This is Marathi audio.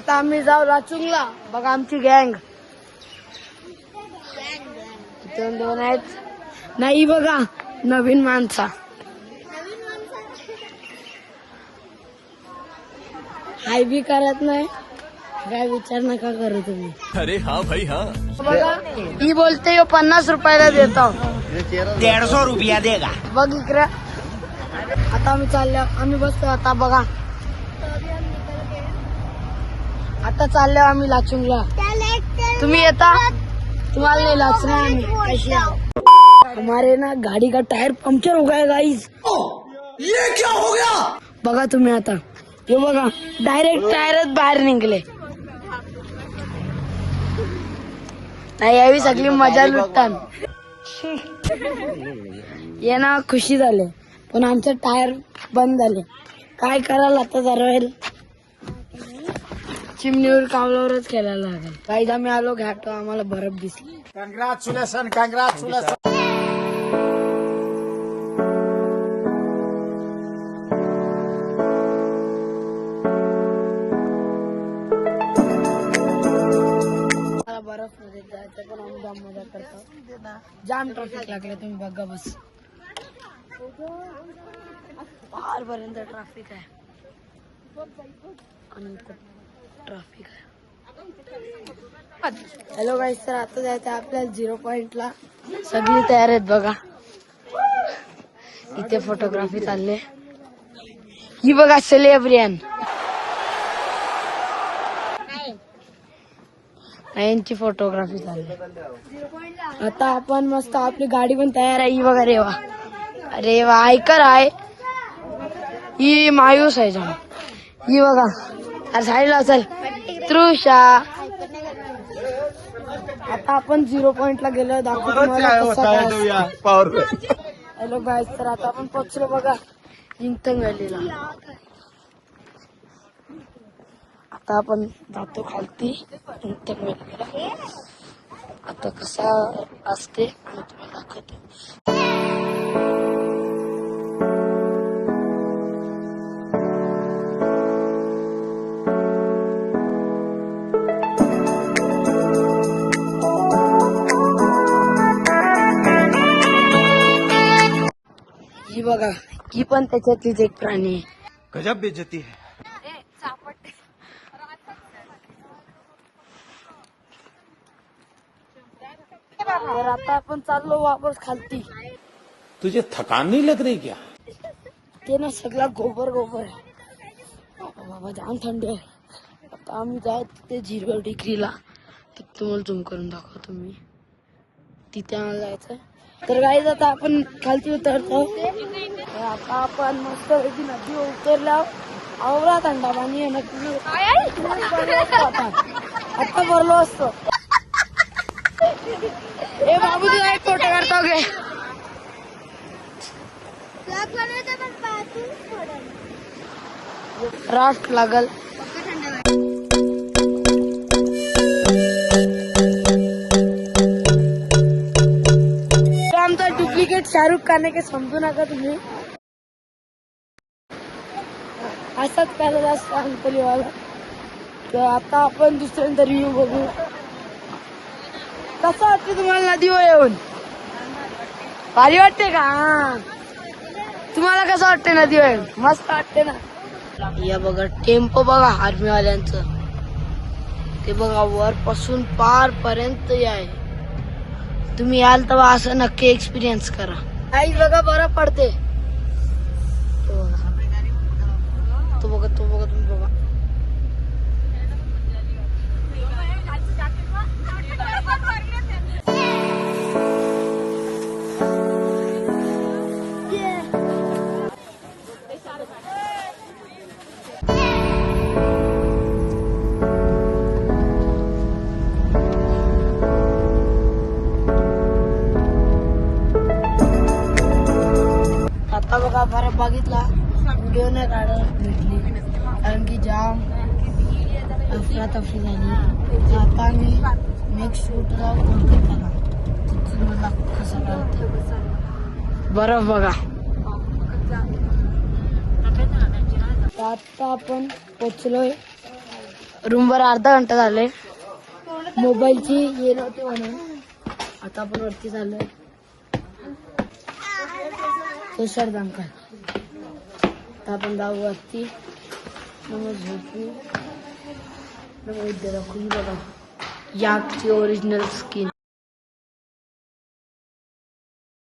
आता आम्ही जाऊ लाचुंगला. बघा आमची गँग दोन आहेत. नाही बघा नवीन माणसा. हाय बी करत नाही. काय विचार नका करू तुम्ही. अरे हाँ भाई हाँ. बघा ही बोलते 50 रुपयाला देतो. 150 रुपया देगा. बघ इकडे. आता आम्ही चाललो. आम्ही बसतो आता. बघा आता चाललो आम्ही लाचुंगला. तुम्ही येता. तुम्हाला नाही लाचणार आम्ही. हमारे ना गाड़ी का टायर पंक्चर हो गया गाइस. ये क्या हो गया. बघा तुम्ही आता. हे बघा डायरेक्ट टायरच बाहेर निघले. नाही यावी सगळी मजा लुटतान. ये ना खुशी झाले पण आमचे टायर बंद झाले. काय कराल आता जरवेल. चिमणीवर कावल्यावरच खेळायला लागेल. काही आम्ही आलो घाटो. आम्हाला बरफ दिसली. कंग्रॅच्युलेशन कंग्रॅच्युलेशन. बर्फ मध्ये जायचं पण आम्ही जाम मजा करतो. जाम ट्रॅफिक लागले. तुम्ही बघा बस बाहेरपर्यंत ट्रॅफिक आहे आणि ट्रॅफिक आहे. हॅलो गाईस. तर आता जायचं आपल्याला 0 पॉइंटला. सगळी तयार आहेत बघा. इथे फोटोग्राफी चालले. ही बघा सेलिब्रियन. यांची फोटोग्राफी चालली. आता आपण मस्त आपली गाडी पण तयार आहे. ही बघा रेवा. अरे वा ऐकर आहे. ही मायूस आहे जाम. ही बघा अरे साईडला असेल तृषा. आता आपण 0 पॉइंटला गेलो. दाखवतो तुम्हाला. हॅलो गाईस. तर आता आपण पोचलो बघा इंथन व्हॅलीला. आता आपण जातो खालती इंथन व्हॅलीला. आता कसा असते मी तुम्हाला दाखवतो. ही बघा ही पण त्याच्यातलीच एक प्राणी आहे. गजब बेइज्जती है. तर आता आपण चाललो वापस खालती. तुझे थकान नहीं लग रही क्या. ते ना सगळा गोबर आहे. बाबा जाम थंडी आहे. आता आम्ही जाऊ तिथे 0 डिग्रीला. तर तुम्हाला झूम करून दाखवतो मी. तिथे आम्हाला जायचं. तर गाईज आता आपण खालती उतरतो. तर आता आपण मस्त पैकी नदी उतरल्या. आवरा थंडा पाणी आहे नक्की. आता भरलो असतो. ए बाबू तुझा एक फोटो काढतो गे. राफ्ट लागल. आमचा डुप्लिकेट शाहरुख खान आहे. समजू नका तुम्ही. असाच करायला असतो अंकलीवाला. तर आता आपण दुसऱ्यांदा रिव्ह्यू बघू. कसं वाटतं तुम्हाला नदीवर येऊन. भारी वाटते का. तुम्हाला कसं वाटते नदीवर येऊन. मस्त वाटते ना. या बघा टेम्पो बघा आर्मीवाल्यांचं. ते बघा वरपासून पार पर्यंत आहे. तुम्ही याल तेव्हा असं नक्की एक्सपिरियन्स करा. आई बघा बरं पडते. तो बघा तुम्ही बघा. आता बघा बरं बघितला. व्हिडिओ नाही काढत भेटली कारण की जाम अफरातफरी झाली. आता आम्ही नेक्स्ट शूटला कोलकाताला. मला कसं कळतं बरं बघा. आता आपण पोचलोय रूमवर अर्धा घंटा झाले. मोबाईलची हे नव्हते म्हणून आता आपण वरती चाललोय. तो अंकल आता आपण जाऊ वरती. मग झोपू. मग उद्या दाखवू. बघा याची ओरिजिनल स्किन.